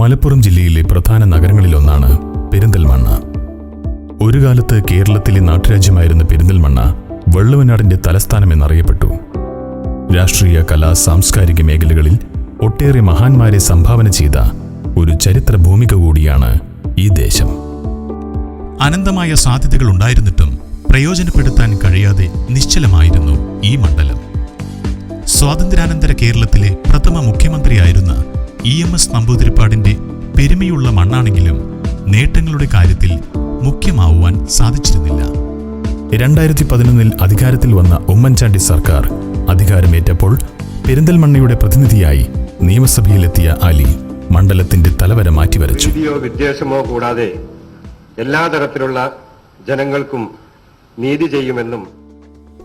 മലപ്പുറം ജില്ലയിലെ പ്രധാന നഗരങ്ങളിലൊന്നാണ് പെരിന്തൽമണ്ണ. ഒരു കാലത്ത് കേരളത്തിലെ നാട്ടുരാജ്യമായിരുന്ന പെരിന്തൽമണ്ണ വള്ളുവനാടിന്റെ തലസ്ഥാനമെന്നറിയപ്പെട്ടു. രാഷ്ട്രീയ, കലാ, സാംസ്കാരിക മേഖലകളിൽ ഒട്ടേറെ മഹാന്മാരെ സംഭാവന ചെയ്ത ഒരു ചരിത്ര ഭൂമിക കൂടിയാണ് ഈ ദേശം. അനന്തമായ സാധ്യതകൾ ഉണ്ടായിരുന്നിട്ടും പ്രയോജനപ്പെടുത്താൻ കഴിയാതെ നിശ്ചലമായിരുന്നു ഈ മണ്ഡലം. സ്വാതന്ത്ര്യാനന്തര കേരളത്തിലെ പ്രഥമ മുഖ്യമന്ത്രിയായിരുന്ന EMS നമ്പൂതിരിപ്പാടിന്റെ പെരുമയുള്ള മണ്ണാണെങ്കിലും നേട്ടങ്ങളുടെ കാര്യത്തിൽ മുഖ്യമാവുവാൻ സാധിച്ചിരുന്നില്ല. 2011 അധികാരത്തിൽ വന്ന ഉമ്മൻചാണ്ടി സർക്കാർ അധികാരമേറ്റപ്പോൾ പെരിന്തൽമണ്ണയുടെ പ്രതിനിധിയായി നിയമസഭയിലെത്തിയ അലി മണ്ഡലത്തിന്റെ തലവര മാറ്റിവരച്ചു. വിദ്വേഷമോ കൂടാതെ എല്ലാ തരത്തിലുള്ള ജനങ്ങൾക്കും നീതി ചെയ്യുമെന്നും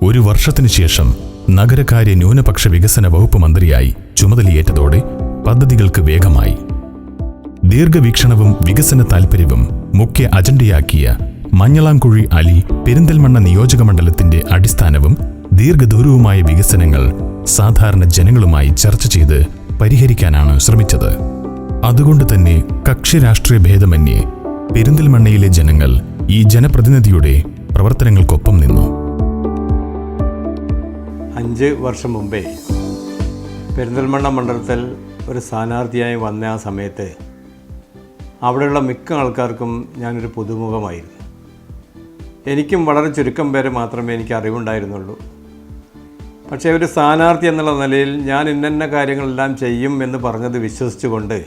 ഒരു വർഷത്തിനു ശേഷം നഗരകാര്യ ന്യൂനപക്ഷ വികസന വകുപ്പ് മന്ത്രിയായി ചുമതലയേറ്റതോടെ പദ്ധതികൾക്ക് വേഗമായി. ദീർഘവീക്ഷണവും വികസന താൽപര്യവും മുഖ്യ അജണ്ടയാക്കിയ മഞ്ഞളാംകുഴി അലി പെരിന്തൽമണ്ണ നിയോജകമണ്ഡലത്തിന്റെ അടിസ്ഥാനവും ദീർഘദൂരവുമായ വികസനങ്ങൾ സാധാരണ ജനങ്ങളുമായി ചർച്ച ചെയ്ത് പരിഹരിക്കാനാണ് ശ്രമിച്ചത്. അതുകൊണ്ട് തന്നെ കക്ഷി രാഷ്ട്രീയ ഭേദമന്യേ പെരിന്തൽമണ്ണയിലെ ജനങ്ങൾ ഈ ജനപ്രതിനിധിയുടെ പ്രവർത്തനങ്ങൾക്കൊപ്പം നിന്നു. 5 വർഷം മുമ്പേ പെരിന്തൽമണ്ണ മണ്ഡലത്തിൽ ഒരു സ്ഥാനാർത്ഥിയായി വന്ന ആ സമയത്ത് അവിടെയുള്ള മിക്ക ആൾക്കാർക്കും ഞാനൊരു പുതുമുഖമായിരുന്നു. എനിക്കും വളരെ ചുരുക്കം പേരെ മാത്രമേ എനിക്ക് അറിവുണ്ടായിരുന്നുള്ളൂ. പക്ഷേ ഒരു സ്ഥാനാർത്ഥി എന്നുള്ള നിലയിൽ ഞാൻ ഇന്ന കാര്യങ്ങളെല്ലാം ചെയ്യും എന്ന് പറഞ്ഞത് വിശ്വസിച്ചുകൊണ്ട്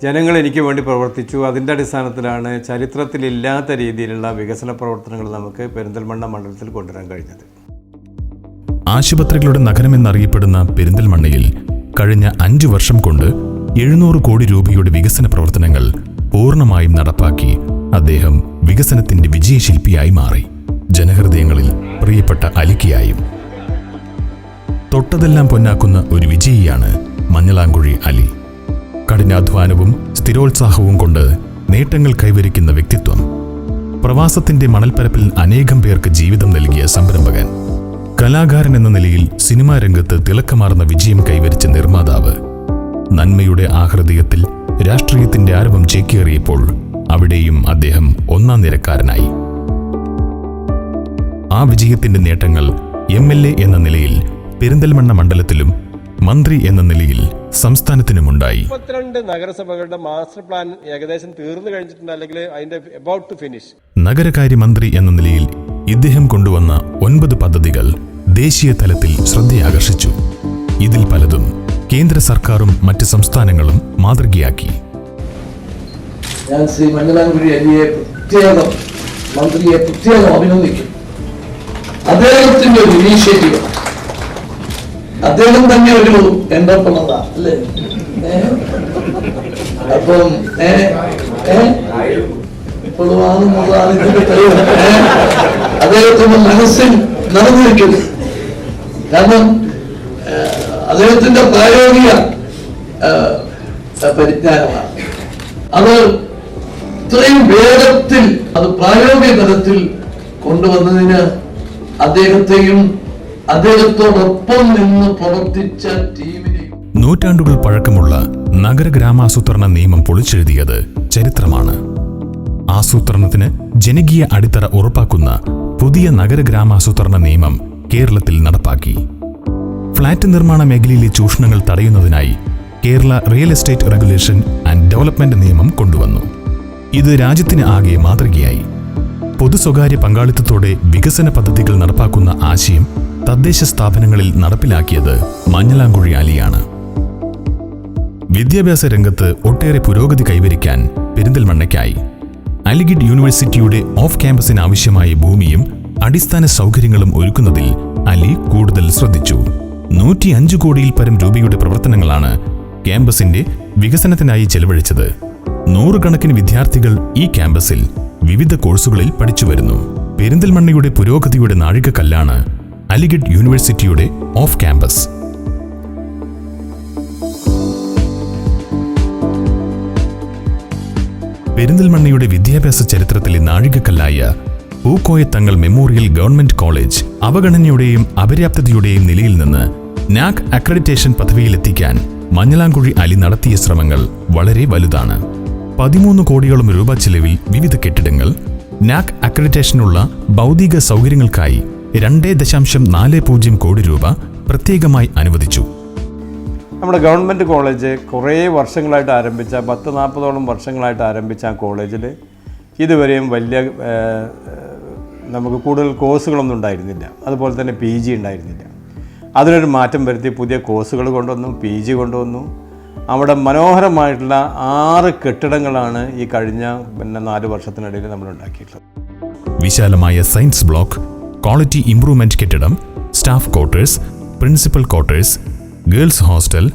ജനങ്ങൾ എനിക്ക് വേണ്ടി പ്രവർത്തിച്ചു. അതിൻ്റെ അടിസ്ഥാനത്തിലാണ് ചരിത്രത്തിലില്ലാത്ത രീതിയിലുള്ള വികസന പ്രവർത്തനങ്ങൾ നമുക്ക് പെരിന്തൽമണ്ണ മണ്ഡലത്തിൽ കൊണ്ടുവരാൻ കഴിഞ്ഞത്. ആശുപത്രികളുടെ നഗരമെന്നറിയപ്പെടുന്ന പെരിന്തൽമണ്ണയിൽ കഴിഞ്ഞ 5 വർഷം കൊണ്ട് 700 കോടി രൂപയുടെ വികസന പ്രവർത്തനങ്ങൾ പൂർണ്ണമായും നടപ്പാക്കി അദ്ദേഹം വികസനത്തിന്റെ വിജയശില്പിയായി മാറി. ജനഹൃദയങ്ങളിൽ പ്രിയപ്പെട്ട അലിക്കയായും. തൊട്ടതെല്ലാം പൊന്നാക്കുന്ന ഒരു വിജയിയാണ് മഞ്ഞളാംകുഴി അലി. കഠിനാധ്വാനവും സ്ഥിരോത്സാഹവും കൊണ്ട് നേട്ടങ്ങൾ കൈവരിക്കുന്ന വ്യക്തിത്വം. പ്രവാസത്തിന്റെ മണൽപ്പരപ്പിൽ അനേകം പേർക്ക് ജീവിതം നൽകിയ സംരംഭകൻ. കലാകാരൻ എന്ന നിലയിൽ സിനിമാ രംഗത്ത് തിളക്കമാർന്ന വിജയം കൈവരിച്ച നിർമ്മാതാവ്. നന്മയുടെ ആഹൃദയത്തിൽ രാഷ്ട്രീയത്തിന്റെ ആരവം ചേക്കേറിയപ്പോൾ അവിടെയും അദ്ദേഹം ഒന്നാം നിരക്കാരനായി. ആ വിജയത്തിന്റെ നേട്ടങ്ങൾ MLA എന്ന നിലയിൽ പെരിന്തൽമണ്ണ മണ്ഡലത്തിലും മന്ത്രി എന്ന നിലയിൽ സംസ്ഥാനത്തിനുമുണ്ടായി. 32 നഗരസഭകളുടെ മാസ്റ്റർ പ്ലാൻ ഏകദേശം തീർന്നു കഴിഞ്ഞിട്ടുണ്ട്, അല്ലെങ്കിൽ അതിന്റെ അബൌട്ട് ടു ഫിനിഷ്. നഗരകാര്യമന്ത്രി എന്ന നിലയിൽ ഇദ്ദേഹം കൊണ്ടുവന്ന 9 പദ്ധതികൾ ദേശീയ തലത്തിൽ ശ്രദ്ധയാകർഷിച്ചു. ഇതിൽ പലതും കേന്ദ്ര സർക്കാരും മറ്റ് സംസ്ഥാനങ്ങളും മാതൃകയാക്കി. ഞാൻ ശ്രീ മഞ്ഞളാംകുഴി അലിയെ മന്ത്രിയെ പ്രത്യേകം അഭിനന്ദിക്കും. അദ്ദേഹത്തിന്റെ ഒരു ഇനീഷ്യേറ്റീവ്, അദ്ദേഹം തന്നെ ഒരു എന്റർപ്രണറാ അല്ലേ? അപ്പം ഇപ്പോഴും ഇതിന്റെ കഴിവ് അദ്ദേഹത്തിന്റെ മനസ്സിൽ നടന്നിരിക്കുന്നു. കാരണം അദ്ദേഹത്തിന്റെ പ്രായോഗിക പരിജ്ഞാനമാണ്. അത് ഇത്രയും വേഗത്തിൽ അത് പ്രായോഗിക തലത്തിൽ കൊണ്ടുവന്നതിന് അദ്ദേഹത്തെയും അദ്ദേഹത്തോടൊപ്പം നിന്ന് പ്രവർത്തിച്ച ടീമിനെയും. നൂറ്റാണ്ടുകൾ പഴക്കമുള്ള നഗരഗ്രാമാസൂത്രണ നിയമം പൊളിച്ചെഴുതിയത് ചരിത്രമാണ്. ആസൂത്രണത്തിന് ജനകീയ അടിത്തറ ഉറപ്പാക്കുന്ന പുതിയ നഗരഗ്രാമാസൂത്രണ നിയമം കേരളത്തിൽ നടപ്പാക്കി. ഫ്ളാറ്റ് നിർമ്മാണ മേഖലയിലെ ചൂഷണങ്ങൾ തടയുന്നതിനായി Kerala real estate regulation and development നിയമം കൊണ്ടുവന്നു. ഇത് രാജ്യത്തിന് ആകെ മാതൃകയായി. പൊതു സ്വകാര്യ പങ്കാളിത്തത്തോടെ വികസന പദ്ധതികൾ നടപ്പാക്കുന്ന ആശയം തദ്ദേശ സ്ഥാപനങ്ങളിൽ നടപ്പിലാക്കിയത് മഞ്ഞളാംകുഴി അലിയാണ്. വിദ്യാഭ്യാസ രംഗത്ത് ഒട്ടേറെ പുരോഗതി കൈവരിക്കാൻ പെരിന്തൽമണ്ണയ്ക്കായി. അലിഗഡ് യൂണിവേഴ്സിറ്റിയുടെ ഓഫ് ക്യാമ്പസിന് ആവശ്യമായ ഭൂമിയും അടിസ്ഥാന സൗകര്യങ്ങളും ഒരുക്കുന്നതിൽ അലി കൂടുതൽ ശ്രദ്ധിച്ചു. 105 കോടിയിൽ പരം രൂപയുടെ പ്രവർത്തനങ്ങളാണ് ക്യാമ്പസിന്റെ വികസനത്തിനായി ചെലവഴിച്ചത്. 100 കണക്കിന് വിദ്യാർത്ഥികൾ ഈ ക്യാമ്പസിൽ വിവിധ കോഴ്സുകളിൽ പഠിച്ചു വരുന്നു. പെരിന്തൽമണ്ണയുടെ പുരോഗതിയുടെ നാഴികക്കല്ലാണ് അലിഗഡ് യൂണിവേഴ്സിറ്റിയുടെ ഓഫ് ക്യാമ്പസ്. പെരിന്തൽമണ്ണയുടെ വിദ്യാഭ്യാസ ചരിത്രത്തിലെ നാഴികക്കല്ലായ Pookoya Thangal memorial government college അവഗണനയുടെയും അപര്യാപ്തതയുടെയും നിലയിൽ നിന്ന് NAAC അക്രഡിറ്റേഷൻ പദവിയിലെത്തിക്കാൻ മഞ്ഞളാംകുഴി അലി നടത്തിയ ശ്രമങ്ങൾ വളരെ വലുതാണ്. 13 കോടിയോളം രൂപ ചെലവിൽ വിവിധ കെട്ടിടങ്ങൾ, നാക് അക്രഡിറ്റേഷനുള്ള ഭൗതിക സൗകര്യങ്ങൾക്കായി 2.40 കോടി രൂപ പ്രത്യേകമായി അനുവദിച്ചു. നമ്മുടെ ഗവൺമെൻറ് കോളേജ് കുറേ വർഷങ്ങളായിട്ട് ആരംഭിച്ച 40-40ഓളം വർഷങ്ങളായിട്ട് ആരംഭിച്ച ആ കോളേജിൽ ഇതുവരെയും വലിയ നമുക്ക് കൂടുതൽ കോഴ്സുകളൊന്നും ഉണ്ടായിരുന്നില്ല. അതുപോലെ തന്നെ PG ഉണ്ടായിരുന്നില്ല. അതിനൊരു മാറ്റം വരുത്തി പുതിയ കോഴ്സുകൾ കൊണ്ടുവന്നു, PG കൊണ്ടുവന്നു. അവിടെ മനോഹരമായിട്ടുള്ള 6 കെട്ടിടങ്ങളാണ് ഈ കഴിഞ്ഞ 4 വർഷത്തിനിടയിൽ നമ്മൾ ഉണ്ടാക്കിയിട്ടുള്ളത്. വിശാലമായ സയൻസ് ബ്ലോക്ക്, ക്വാളിറ്റി ഇംപ്രൂവ്മെന്റ് കെട്ടിടം, staff quarters, principal quarters, girls hostel,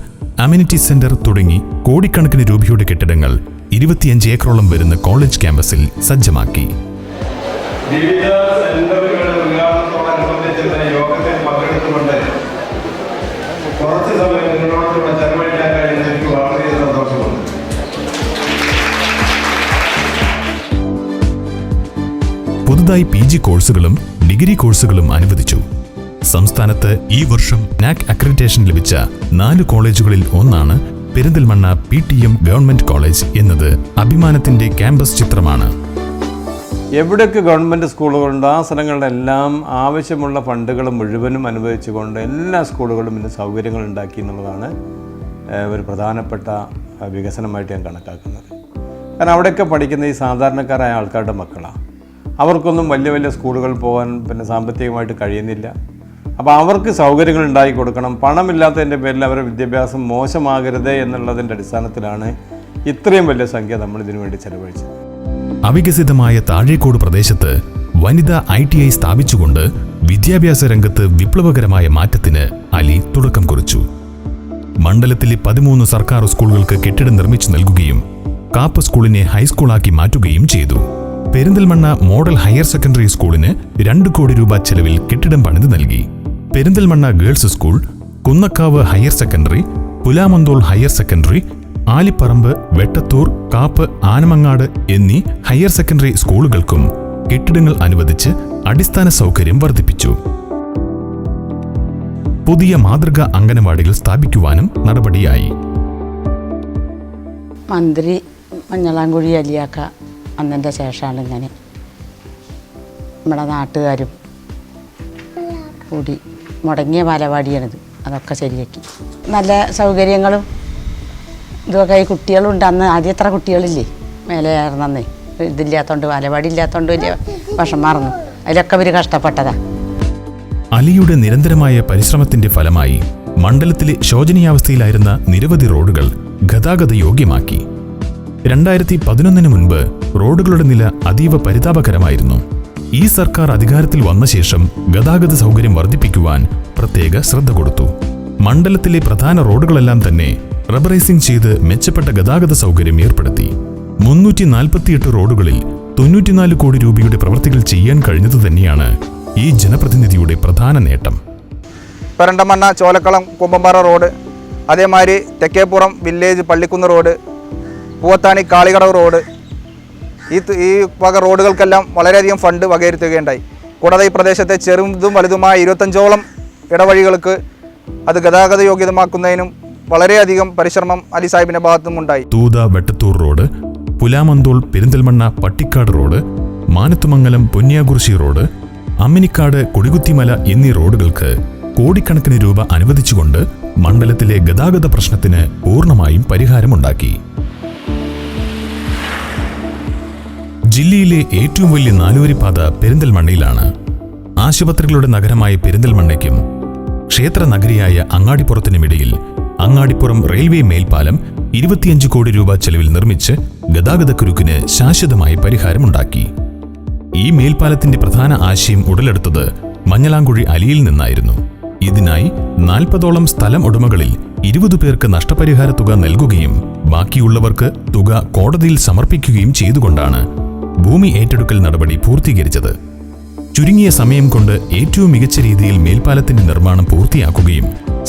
amenity centre തുടങ്ങി കോടിക്കണക്കിന് രൂപയുടെ കെട്ടിടങ്ങൾ 25 ഏക്കറോളം വരുന്ന കോളേജ് ക്യാമ്പസിൽ സജ്ജമാക്കി. വിവിധ സെന്ററുകളുടെ ഉദ്ഘാടനത്തോടനുബന്ധിച്ച് യോഗത്തിൽ പങ്കെടുത്തുകൊണ്ട് കുറച്ച് സമയം നിങ്ങളോടുകൂടെ ചെലവഴിക്കാൻ കഴിയുന്ന എനിക്ക് വളരെ സന്തോഷമുണ്ട്. പുതുതായി PG കോഴ്സുകളും ഡിഗ്രി കോഴ്സുകളും അനുവദിച്ചു. സംസ്ഥാനത്ത് ഈ വർഷം നാക് അക്രഡിറ്റേഷൻ ലഭിച്ച 4 കോളേജുകളിൽ ഒന്നാണ് പെരിന്തൽമണ്ണ PTM ഗവൺമെന്റ് കോളേജ് എന്നത് അഭിമാനത്തിന്റെ ക്യാമ്പസ് ചിത്രമാണ്. എവിടെയൊക്കെ ഗവൺമെൻറ് സ്കൂളുകളുണ്ട് ആ സ്ഥലങ്ങളിലെല്ലാം ആവശ്യമുള്ള ഫണ്ടുകൾ മുഴുവനും അനുവദിച്ചുകൊണ്ട് എല്ലാ സ്കൂളുകളും ഇന്ന് സൗകര്യങ്ങൾ ഉണ്ടാക്കി എന്നുള്ളതാണ് ഒരു പ്രധാനപ്പെട്ട വികസനമായിട്ട് ഞാൻ കണക്കാക്കുന്നത്. കാരണം അവിടെയൊക്കെ പഠിക്കുന്ന ഈ സാധാരണക്കാരായ ആൾക്കാരുടെ മക്കളാണ്. അവർക്കൊന്നും വലിയ വലിയ സ്കൂളുകൾ പോകാൻ സാമ്പത്തികമായിട്ട് കഴിയുന്നില്ല. അപ്പോൾ അവർക്ക് സൗകര്യങ്ങൾ ഉണ്ടാക്കി കൊടുക്കണം. പണമില്ലാത്തതിൻ്റെ പേരിൽ അവരുടെ വിദ്യാഭ്യാസം മോശമാകരുത് എന്നുള്ളതിൻ്റെ അടിസ്ഥാനത്തിലാണ് ഇത്രയും വലിയ സംഖ്യ നമ്മൾ ഇതിനു വേണ്ടി ചെലവഴിച്ചത്. അവികസിതമായ താഴേക്കോട് പ്രദേശത്ത് വനിതാ ITI സ്ഥാപിച്ചുകൊണ്ട് വിദ്യാഭ്യാസ രംഗത്ത് വിപ്ലവകരമായ മാറ്റത്തിന് അലി തുടക്കം കുറിച്ചു. മണ്ഡലത്തിലെ 13 സർക്കാർ സ്കൂളുകൾക്ക് കെട്ടിടം നിർമ്മിച്ചു നൽകുകയും കാപ്പ് സ്കൂളിനെ ഹൈസ്കൂളാക്കി മാറ്റുകയും ചെയ്തു. പെരിന്തൽമണ്ണ മോഡൽ ഹയർ സെക്കൻഡറി സ്കൂളിന് 2 കോടി രൂപ ചെലവിൽ കെട്ടിടം പണിത് നൽകി. Perinthalmanna girls school, Kunnakkavu higher secondary, Pulamanthole higher secondary, Alipparamba, Vettathur, Kappu, Anamangad എന്നീ ഹയർ സെക്കൻഡറി സ്കൂളുകൾക്കും കെട്ടിടങ്ങൾ അനുവദിച്ച് അടിസ്ഥാന സൗകര്യം വർദ്ധിപ്പിച്ചു. പുതിയ മാതൃകാ അംഗനവാടികൾ സ്ഥാപിക്കുവാനും നടപടിയായി. മന്ത്രി മഞ്ഞളാംകുഴി അലിയാക്ക വന്നതിൻ്റെ ശേഷമാണ് ഇങ്ങനെ നമ്മുടെ നാട്ടുകാരും കൂടി മുടങ്ങിയ ബാലവാടിയാണിത്. അതൊക്കെ ശരിയാക്കി നല്ല സൗകര്യങ്ങളും ഇതൊക്കെ ഈ കുട്ടികളുണ്ട്. അന്ന് ആദ്യം എത്ര കുട്ടികളില്ലേ മേലെ ഏറുന്നേ, ഇതില്ലാത്തതുകൊണ്ട് ബാലവാടി ഇല്ലാത്തതുകൊണ്ട് വലിയ വിഷമായിരുന്നു. അതിലൊക്കെ ഇവർ കഷ്ടപ്പെട്ടതാ. അലിയുടെ നിരന്തരമായ പരിശ്രമത്തിന്റെ ഫലമായി മണ്ഡലത്തിലെ ശോചനീയാവസ്ഥയിലായിരുന്ന നിരവധി റോഡുകൾ ഗതാഗത യോഗ്യമാക്കി. 2011 മുൻപ് റോഡുകളുടെ നില അതീവ പരിതാപകരമായിരുന്നു. ഈ സർക്കാർ അധികാരത്തിൽ വന്ന ശേഷം ഗതാഗത സൗകര്യം വർദ്ധിപ്പിക്കുവാൻ പ്രത്യേക ശ്രദ്ധ കൊടുത്തു. മണ്ഡലത്തിലെ പ്രധാന റോഡുകളെല്ലാം തന്നെ റബ്ബറൈസിംഗ് ചെയ്ത് മെച്ചപ്പെട്ട ഗതാഗത സൗകര്യം ഏർപ്പെടുത്തി. 348 റോഡുകളിൽ 94 കോടി രൂപയുടെ പ്രവൃത്തികൾ ചെയ്യാൻ കഴിഞ്ഞത് തന്നെയാണ് ഈ ജനപ്രതിനിധിയുടെ പ്രധാന നേട്ടം. പെരന്തൽമണ്ണ ചോലക്കളം കുമ്പമ്പാറ റോഡ്, അതേമാതിരി Thekkeppuram village Pallikkunnu road, Poovathani Kalikadavu road, ഈ വക റോഡുകൾക്കെല്ലാം വളരെയധികം ഫണ്ട് വകയിരുത്തുകയുണ്ടായി. കൂടാതെ ഈ പ്രദേശത്തെ ചെറുതും വലുതുമായ 25ഓളം ഇടവഴികൾക്ക് അത് ഗതാഗത യോഗ്യതമാക്കുന്നതിനും വളരെയധികം പരിശ്രമം അലി സാഹിബിന്റെ ഭാഗത്തും ഉണ്ടായി. Thootha Vettathur road, Pulamanthole Perinthalmanna Pattikkad road, Manathumangalam Ponniyakurissi road, Amminikkad Kodikuthimala എന്നീ റോഡുകൾക്ക് കോടിക്കണക്കിന് രൂപ അനുവദിച്ചുകൊണ്ട് മണ്ഡലത്തിലെ ഗതാഗത പ്രശ്നത്തിന് പൂർണ്ണമായും പരിഹാരമുണ്ടാക്കി. ജില്ലയിലെ ഏറ്റവും വലിയ 4-വരിപ്പാത പെരിന്തൽമണ്ണയിലാണ്. ആശുപത്രികളുടെ നഗരമായ പെരിന്തൽമണ്ണയ്ക്കും ക്ഷേത്ര നഗരിയായ അങ്ങാടിപ്പുറത്തിനുമിടയിൽ അങ്ങാടിപ്പുറം റെയിൽവേ മേൽപ്പാലം 25 കോടി രൂപ ചെലവിൽ നിർമ്മിച്ച് ഗതാഗതക്കുരുക്കിന് ശാശ്വതമായ പരിഹാരമുണ്ടാക്കി. ഈ മേൽപ്പാലത്തിന്റെ പ്രധാന ആശയം ഉടലെടുത്തത് മഞ്ഞളാംകുഴി അലിയിൽ നിന്നായിരുന്നു. ഇതിനായി 40ഓളം സ്ഥലം ഉടമകളിൽ 20 പേർക്ക് നഷ്ടപരിഹാര തുക നൽകുകയും ബാക്കിയുള്ളവർക്ക് തുക കോടതിയിൽ സമർപ്പിക്കുകയും ചെയ്തുകൊണ്ടാണ് ഭൂമി ഏറ്റെടുക്കൽ നടപടി പൂർത്തീകരിച്ചത്. ചുരുങ്ങിയ സമയം കൊണ്ട് ഏറ്റവും മികച്ച രീതിയിൽ മേൽപ്പാലത്തിന്റെ നിർമ്മാണം പൂർത്തിയാക്കുകയും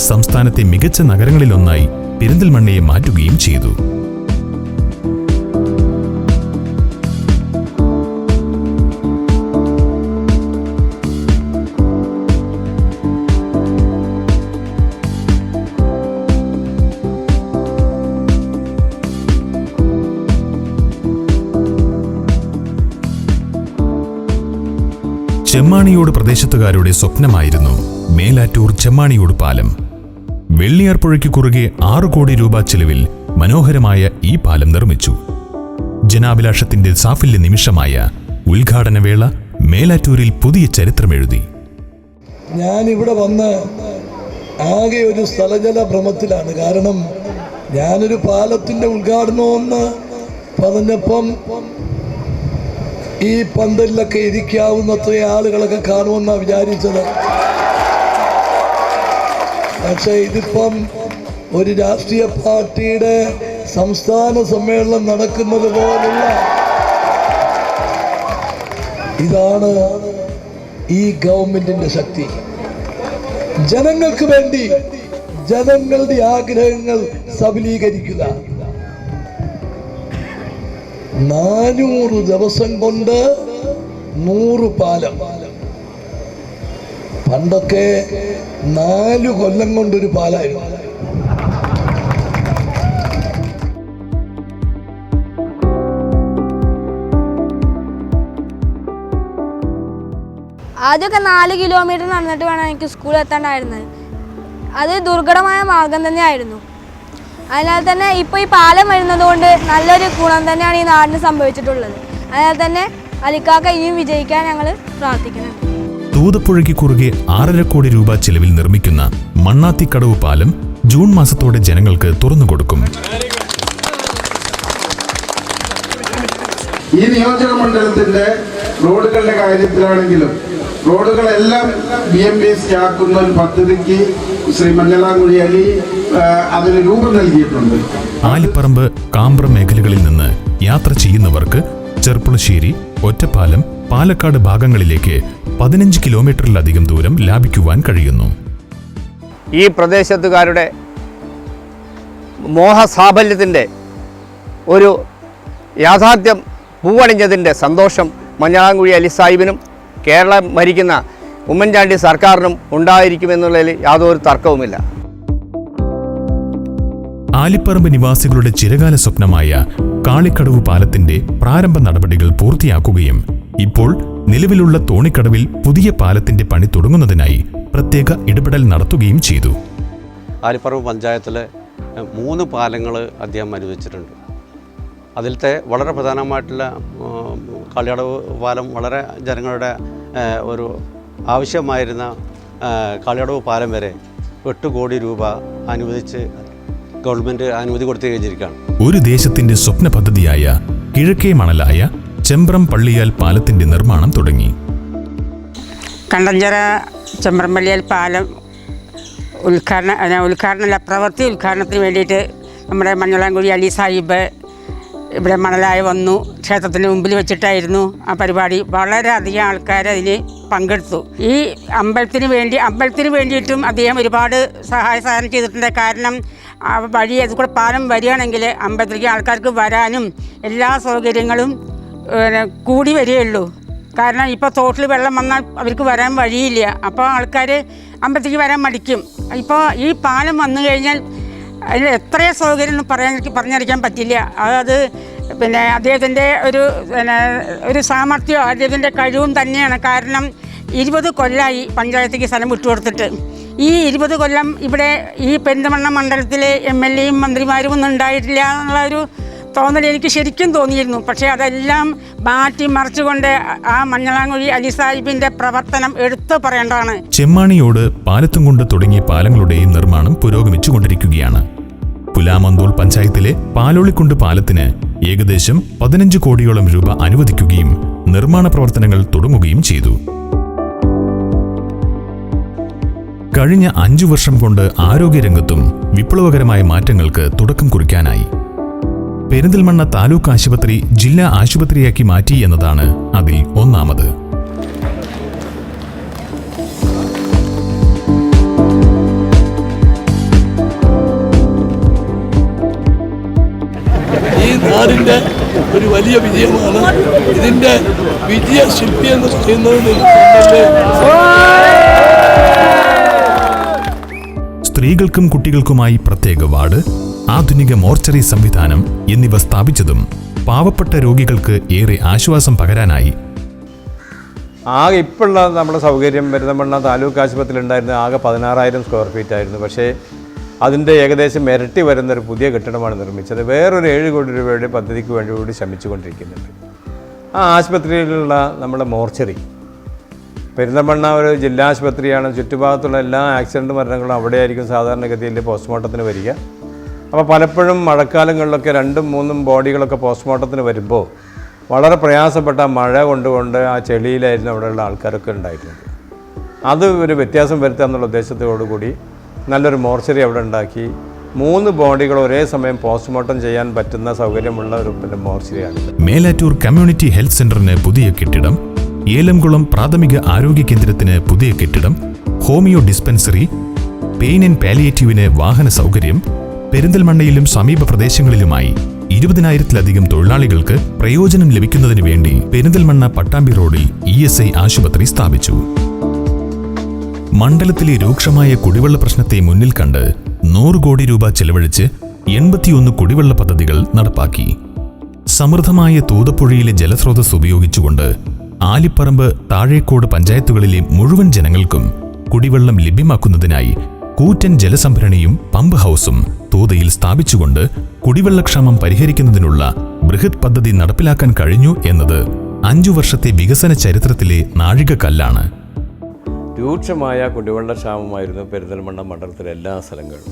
സംസ്ഥാനത്തെ മികച്ച നഗരങ്ങളിലൊന്നായി പെരിന്തൽമണ്ണയെ മാറ്റുകയും ചെയ്തു. ചെമ്മാണിയോട് പ്രദേശത്തുകാരുടെ സ്വപ്നമായിരുന്നു മേലാറ്റൂർ ചെമ്മാണിയോട് പാലം. വെള്ളിയാർ പുഴയ്ക്ക് കുറുകെ 6 കോടി രൂപ ചെലവിൽ മനോഹരമായ ഈ പാലം നിർമ്മിച്ചു. ജനാഭിലാഷത്തിന്റെ സാഫല്യ നിമിഷമായ ഉദ്ഘാടനവേള മേലാറ്റൂരിൽ പുതിയ ചരിത്രമെഴുതി. ഞാനിവിടെ വന്ന് ആകെ ഒരു സ്ഥലജല ഭ്രമത്തിലാണ്. കാരണം ഞാനൊരു പാലത്തിൻ്റെ ഉദ്ഘാടനമെന്ന് പറഞ്ഞപ്പം ഈ പന്തലിലൊക്കെ ഇരിക്കാവുന്നത്ര ആളുകളൊക്കെ കാണുമെന്നാണ് വിചാരിച്ചത്. പക്ഷേ ഇതിപ്പം ഒരു രാഷ്ട്രീയ പാർട്ടിയുടെ സംസ്ഥാന സമ്മേളനം നടക്കുന്നത് പോലുള്ള ഇതാണ് ഈ ഗവൺമെന്റിന്റെ ശക്തി. ജനങ്ങൾക്ക് വേണ്ടി ജനങ്ങളുടെ ആഗ്രഹങ്ങൾ സബലീകരിക്കുക. 400 ദിവസം കൊണ്ട് 100 പാലം. പണ്ടൊക്കെ 4 കൊല്ലം കൊണ്ടൊരു പാലായിരുന്നു. ആദ്യമൊക്കെ 4 കിലോമീറ്റർ നടന്നിട്ട് വേണം എനിക്ക് സ്കൂളിൽ എത്താണ്ടായിരുന്നത്. അത് ദുർഘടമായ മാർഗം തന്നെയായിരുന്നു. അതിനാൽ തന്നെ ഇപ്പോൾ ഈ പാലം വരുന്നത് കൊണ്ട് നല്ലൊരു ഗുണം തന്നെയാണ് ഈ നാടിന് സംഭവിച്ചിട്ടുള്ളത്. അതിനാൽ തന്നെ അലിക്കാക്ക ഇനിയും വിജയിക്കാൻ ഞങ്ങൾ പ്രാർത്ഥിക്കുന്നുണ്ട്. തൂതപ്പുഴയ്ക്ക് കുറുകെ 6.5 കോടി രൂപ ചെലവിൽ നിർമ്മിക്കുന്ന മണ്ണാത്തിക്കടവ് പാലം ജൂൺ മാസത്തോടെ ജനങ്ങൾക്ക് തുറന്നുകൊടുക്കും. ഈ നിയോജക മണ്ഡലത്തിന്റെ റോഡുകളുടെ കാര്യത്തിലാണെങ്കിലും റോഡുകളെല്ലാം BMBS ആക്കുന്ന ഒരു പദ്ധതിക്ക് ശ്രീ മഞ്ഞളാംകുഴി അലി അതിന് രൂപം നൽകിയിട്ടുണ്ട്. ആലിപ്പറമ്പ് കാമ്പ്ര മേഖലകളിൽ നിന്ന് യാത്ര ചെയ്യുന്നവർക്ക് ചെർപ്പുളശ്ശേരി, ഒറ്റപ്പാലം, പാലക്കാട് ഭാഗങ്ങളിലേക്ക് 15 കിലോമീറ്ററിലധികം ദൂരം ലാഭിക്കുവാൻ കഴിയുന്നു. ഈ പ്രദേശത്തുകാരുടെ മോഹസാഫല്യത്തിൻ്റെ ഒരു യാഥാർത്ഥ്യം പൂവണിഞ്ഞതിൻ്റെ സന്തോഷം മഞ്ഞളാംകുഴി അലി സാഹിബിനും കേരളം ഭരിക്കുന്ന ഉമ്മൻചാണ്ടി സർക്കാരിനും ഉണ്ടായിരിക്കുമെന്നുള്ളതിൽ യാതൊരു തർക്കവുമില്ല. ആലിപ്പറമ്പ് നിവാസികളുടെ ചിരകാല സ്വപ്നമായ കാളിക്കടവ് പാലത്തിന്റെ പ്രാരംഭ നടപടികൾ പൂർത്തിയാക്കുകയും ഇപ്പോൾ നിലവിലുള്ള തോണിക്കടവിൽ പുതിയ പാലത്തിന്റെ പണി തുടങ്ങുന്നതിനായി പ്രത്യേക ഇടപെടൽ നടത്തുകയും ചെയ്തു. ആലിപ്പറമ്പ് പഞ്ചായത്തിലെ 3 പാലങ്ങൾ അദ്ദേഹം അനുവദിച്ചിട്ടുണ്ട്. അതിലത്തെ വളരെ പ്രധാനമായിട്ടുള്ള കാളിക്കടവ് പാലം വളരെ ജനങ്ങളുടെ ഒരു ആവശ്യമായിരുന്ന കാളിക്കടവ് പാലം വരെ 8 കോടി രൂപ അനുവദിച്ച് ഗവൺമെൻറ് അനുമതി കൊടുത്തു കഴിഞ്ഞിരിക്കുകയാണ്. ഒരു ദേശത്തിന്റെ സ്വപ്ന പദ്ധതിയായ കിഴക്കേ മണലായ ചെമ്പ്രം പള്ളിയാൽ പാലത്തിന്റെ നിർമ്മാണം തുടങ്ങി. കണ്ടഞ്ചിറ ചെമ്പ്രം പള്ളിയാൽ പാലം പ്രവൃത്തി ഉദ്ഘാടനത്തിന് വേണ്ടിയിട്ട് നമ്മുടെ മഞ്ഞളാംകുഴി അലി സാഹിബ് ഇവിടെ മണലായി വന്നു. ക്ഷേത്രത്തിന് മുമ്പിൽ വെച്ചിട്ടായിരുന്നു ആ പരിപാടി. വളരെയധികം ആൾക്കാർ അതിന് പങ്കെടുത്തു. ഈ അമ്പലത്തിന് വേണ്ടിയിട്ടും അദ്ദേഹം ഒരുപാട് സഹായം ചെയ്തിട്ടുണ്ട്. കാരണം ആ വഴി അതുകൂടെ പാലം വരികയാണെങ്കിൽ അമ്പലത്തിലേക്ക് ആൾക്കാർക്ക് വരാനും എല്ലാ സൗകര്യങ്ങളും കൂടി വരികയുള്ളൂ. കാരണം ഇപ്പോൾ തോട്ടിൽ വെള്ളം വന്നാൽ അവർക്ക് വരാൻ വഴിയില്ല. അപ്പോൾ ആൾക്കാർ അമ്പലത്തിലേക്ക് വരാൻ മടിക്കും. ഇപ്പോൾ ഈ പാലം വന്നു കഴിഞ്ഞാൽ അതിന് എത്ര സൗകര്യം പറഞ്ഞറിയിക്കാൻ പറ്റില്ല. അത് പിന്നെ അദ്ദേഹത്തിൻ്റെ ഒരു സാമർഥ്യമോ അദ്ദേഹത്തിൻ്റെ കഴിവും തന്നെയാണ്. കാരണം 20 കൊല്ലമായി പഞ്ചായത്തേക്ക് സ്ഥലം വിട്ടുകൊടുത്തിട്ട്. ഈ 20 കൊല്ലം ഇവിടെ ഈ പെരിന്തൽമണ്ണ മണ്ഡലത്തിലെ MLAയും മന്ത്രിമാരും ഒന്നും ഉണ്ടായിട്ടില്ല എന്നുള്ളൊരു തോന്നൽ എനിക്ക് ശരിക്കും തോന്നിയിരുന്നു. പക്ഷേ അതെല്ലാം മാറ്റി മറിച്ചുകൊണ്ട് ആ മഞ്ഞളാംകുഴി അലി സാഹിബിൻ്റെ പ്രവർത്തനം എടുത്തു പറയേണ്ടതാണ്. ചെമ്മാണിയോട് പാലത്തും കൊണ്ട് തുടങ്ങിയ പാലങ്ങളുടെയും നിർമ്മാണം പുരോഗമിച്ചുകൊണ്ടിരിക്കുകയാണ്. പുലാമന്തോൾ പഞ്ചായത്തിലെ പാലോളിക്കുണ്ട് പാലത്തിന് ഏകദേശം 15 കോടിയോളം രൂപ അനുവദിക്കുകയും നിർമ്മാണ പ്രവർത്തനങ്ങൾ തുടങ്ങുകയും ചെയ്തു. കഴിഞ്ഞ 5 വർഷം കൊണ്ട് ആരോഗ്യരംഗത്തും വിപ്ലവകരമായ മാറ്റങ്ങൾക്ക് തുടക്കം കുറിക്കാനായി. പെരിന്തൽമണ്ണ താലൂക്ക് ആശുപത്രി ജില്ലാ ആശുപത്രിയാക്കി മാറ്റി എന്നതാണ് അതിൽ ഒന്നാമത്. ഈ നാടിന്റെ ഒരു വലിയ വിജയമാണ്. ഇതിന്റെ വിജയശില്പി എന്ന് പറയുന്നത് സ്ത്രീകൾക്കും കുട്ടികൾക്കുമായി പ്രത്യേക വാർഡ്, ആധുനിക മോർച്ചറി സംവിധാനം എന്നിവ സ്ഥാപിച്ചതും പാവപ്പെട്ട രോഗികൾക്ക് ഏറെ ആശ്വാസം പകരാനായി. ആകെ ഇപ്പോഴുള്ള നമ്മുടെ സൗകര്യം പെരിന്തൽമണ്ണ താലൂക്ക് ആശുപത്രിയിൽ ഉണ്ടായിരുന്ന ആകെ 16,000 സ്ക്വയർ ഫീറ്റ് ആയിരുന്നു. പക്ഷേ അതിൻ്റെ ഏകദേശം ഇരട്ടി വരുന്നൊരു പുതിയ കെട്ടിടമാണ് നിർമ്മിച്ചത്. വേറൊരു 7 കോടി രൂപയുടെ പദ്ധതിക്ക് വേണ്ടി കൂടി ശ്രമിച്ചുകൊണ്ടിരിക്കുന്നുണ്ട്. ആ ആശുപത്രിയിലുള്ള നമ്മുടെ മോർച്ചറി, പെരിന്തൽമണ്ണ ഒരു ജില്ലാ ആശുപത്രിയാണ്. ചുറ്റുഭാഗത്തുള്ള എല്ലാ ആക്സിഡൻറ്റ് മരണങ്ങളും അവിടെയായിരിക്കും സാധാരണഗതിയിൽ പോസ്റ്റ്മോർട്ടത്തിന് വരിക. അപ്പോൾ പലപ്പോഴും മഴക്കാലങ്ങളിലൊക്കെ 2-3 ബോഡികളൊക്കെ പോസ്റ്റ്മോർട്ടത്തിന് വരുമ്പോൾ വളരെ പ്രയാസപ്പെട്ട മഴ കൊണ്ടുകൊണ്ട് ആ ചെളിയിലായിരുന്നു അവിടെയുള്ള ആൾക്കാരൊക്കെ ഉണ്ടായിരുന്നത്. അത് ഒരു വ്യത്യാസം വരുത്തുക എന്നുള്ള ഉദ്ദേശത്തോടു കൂടി നല്ലൊരു മോർച്ചറി അവിടെ ഉണ്ടാക്കി 3 ബോഡികൾ ഒരേ സമയം പോസ്റ്റ്മോർട്ടം ചെയ്യാൻ പറ്റുന്ന സൗകര്യമുള്ള ഒരു മോർച്ചറിയാണ്. മേലാറ്റൂർ കമ്മ്യൂണിറ്റി ഹെൽത്ത് സെന്ററിന് പുതിയ കെട്ടിടം, ഏലംകുളം പ്രാഥമിക ആരോഗ്യ കേന്ദ്രത്തിന് പുതിയ കെട്ടിടം, ഹോമിയോ ഡിസ്പെൻസറി, പെയിൻ ആൻഡ് പാലിയേറ്റീവിന് വാഹന സൗകര്യം, പെരിന്തൽമണ്ണയിലും സമീപ പ്രദേശങ്ങളിലുമായി 20,000-ലധികം തൊഴിലാളികൾക്ക് പ്രയോജനം ലഭിക്കുന്നതിന് വേണ്ടി പെരിന്തൽമണ്ണ പട്ടാമ്പി റോഡിൽ ESI ആശുപത്രി സ്ഥാപിച്ചു. മണ്ഡലത്തിലെ രൂക്ഷമായ കുടിവെള്ള പ്രശ്നത്തെ മുന്നിൽ കണ്ട് 100 കോടി രൂപ ചെലവഴിച്ച് 81 കുടിവെള്ള പദ്ധതികൾ നടപ്പാക്കി. സമൃദ്ധമായ തൂതപ്പുഴയിലെ ജലസ്രോതസ് ഉപയോഗിച്ചുകൊണ്ട് ആലിപ്പറമ്പ്, താഴേക്കോട് പഞ്ചായത്തുകളിലെ മുഴുവൻ ജനങ്ങൾക്കും കുടിവെള്ളം ലഭ്യമാക്കുന്നതിനായി കൂറ്റൻ ജലസംഭരണിയും പമ്പ് ഹൗസും തൂതയിൽ സ്ഥാപിച്ചുകൊണ്ട് കുടിവെള്ളക്ഷാമം പരിഹരിക്കുന്നതിനുള്ള ബൃഹത് പദ്ധതി നടപ്പിലാക്കാൻ കഴിഞ്ഞു എന്നത് 5 വർഷത്തെ വികസന ചരിത്രത്തിലെ നാഴികക്കല്ലാണ്. രൂക്ഷമായ കുടിവെള്ളക്ഷാമമായിരുന്നു പെരിന്തൽമണ്ണ മണ്ഡലത്തിലെ എല്ലാ സ്ഥലങ്ങളും.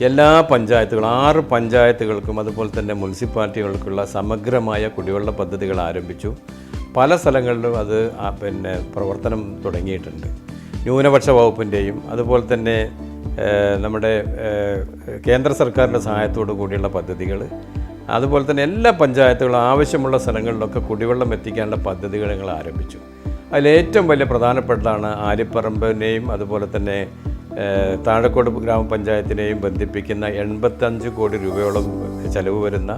എല്ലാ പഞ്ചായത്തുകളും 6 പഞ്ചായത്തുകൾക്കും അതുപോലെ തന്നെ മുനിസിപ്പാലിറ്റികൾക്കുള്ള സമഗ്രമായ കുടിവെള്ള പദ്ധതികൾ ആരംഭിച്ചു. പല സ്ഥലങ്ങളിലും അത് പ്രവർത്തനം തുടങ്ങിയിട്ടുണ്ട്. ന്യൂനപക്ഷ വകുപ്പിൻ്റെയും അതുപോലെ തന്നെ നമ്മുടെ കേന്ദ്ര സർക്കാരിൻ്റെ സഹായത്തോടു കൂടിയുള്ള പദ്ധതികൾ, അതുപോലെ തന്നെ എല്ലാ പഞ്ചായത്തുകളും ആവശ്യമുള്ള സ്ഥലങ്ങളിലൊക്കെ കുടിവെള്ളം എത്തിക്കാനുള്ള പദ്ധതികൾ ഞങ്ങൾ ആരംഭിച്ചു. അതിലേറ്റവും വലിയ പ്രധാനപ്പെട്ടതാണ് ആലിപ്പറമ്പിനെയും അതുപോലെ തന്നെ താഴെക്കോട് ഗ്രാമപഞ്ചായത്തിനെയും ബന്ധിപ്പിക്കുന്ന 85 കോടി രൂപയോളം ചെലവ് വരുന്ന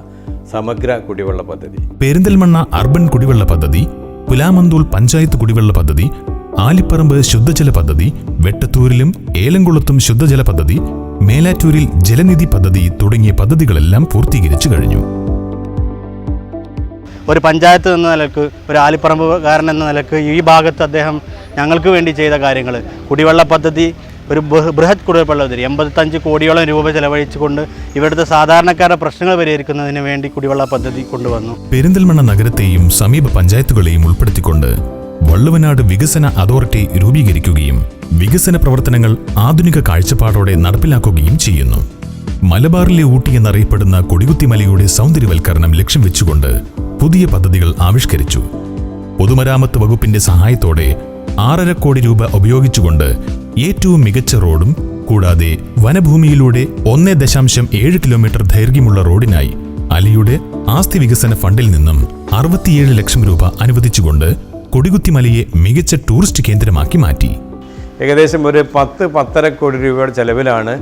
സമഗ്ര കുടിവെള്ള പദ്ധതി. പെരിന്തൽമണ്ണ അർബൻ കുടിവെള്ള പദ്ധതി, പുലാമന്തൂൾ പഞ്ചായത്ത് കുടിവെള്ള പദ്ധതി, ആലിപ്പറമ്പ് ശുദ്ധജല പദ്ധതി, വെട്ടത്തൂരിലും ഏലംകുളത്തും ശുദ്ധജല പദ്ധതി, മേലാറ്റൂരിൽ ജലനിധി പദ്ധതി തുടങ്ങിയ പദ്ധതികളെല്ലാം പൂർത്തീകരിച്ചു കഴിഞ്ഞു. ഒരു പഞ്ചായത്ത് എന്ന നിലക്ക്, ഒരു ആലിപ്പറമ്പുകാരൻ എന്ന നിലക്ക് ഈ ഭാഗത്ത് അദ്ദേഹം ഞങ്ങൾക്ക് വേണ്ടി ചെയ്ത കാര്യങ്ങൾ, കുടിവെള്ള പദ്ധതി, ഒരു ബൃഹത് കുടിവെള്ള പദ്ധതി 85 കോടിയോളം രൂപ ചെലവഴിച്ചുകൊണ്ട് ഇവിടുത്തെ സാധാരണക്കാരുടെ പ്രശ്നങ്ങൾ പരിഹരിക്കുന്നതിന് വേണ്ടി കുടിവെള്ള പദ്ധതി കൊണ്ടുവന്നു. പെരിന്തൽമണ്ണ നഗരത്തെയും സമീപ പഞ്ചായത്തുകളെയും ഉൾപ്പെടുത്തിക്കൊണ്ട് വള്ളുവനാട് വികസന അതോറിറ്റി രൂപീകരിക്കുകയും വികസന പ്രവർത്തനങ്ങൾ ആധുനിക കാഴ്ചപ്പാടോടെ നടപ്പിലാക്കുകയും ചെയ്യുന്നു. മലബാറിലെ ഊട്ടി എന്നറിയപ്പെടുന്ന കൊടികുത്തിമലയുടെ സൗന്ദര്യവൽക്കരണം ലക്ഷ്യം വെച്ചുകൊണ്ട് പുതിയ പദ്ധതികൾ ആവിഷ്കരിച്ചു. പൊതുമരാമത്ത് വകുപ്പിന്റെ സഹായത്തോടെ 6.5 കോടി രൂപ ഉപയോഗിച്ചുകൊണ്ട് ഏറ്റവും മികച്ച റോഡും കൂടാതെ വനഭൂമിയിലൂടെ 1.7 കിലോമീറ്റർ ദൈർഘ്യമുള്ള റോഡിനായി അലിയുടെ ആസ്തി വികസന ഫണ്ടിൽ നിന്നും 67 ലക്ഷം രൂപ അനുവദിച്ചുകൊണ്ട് കൊടികുത്തിമലയെ മികച്ച ടൂറിസ്റ്റ് കേന്ദ്രമാക്കി മാറ്റി. ഏകദേശം ഒരു 10-10.5 കോടി രൂപയുടെ ചെലവിലാണ്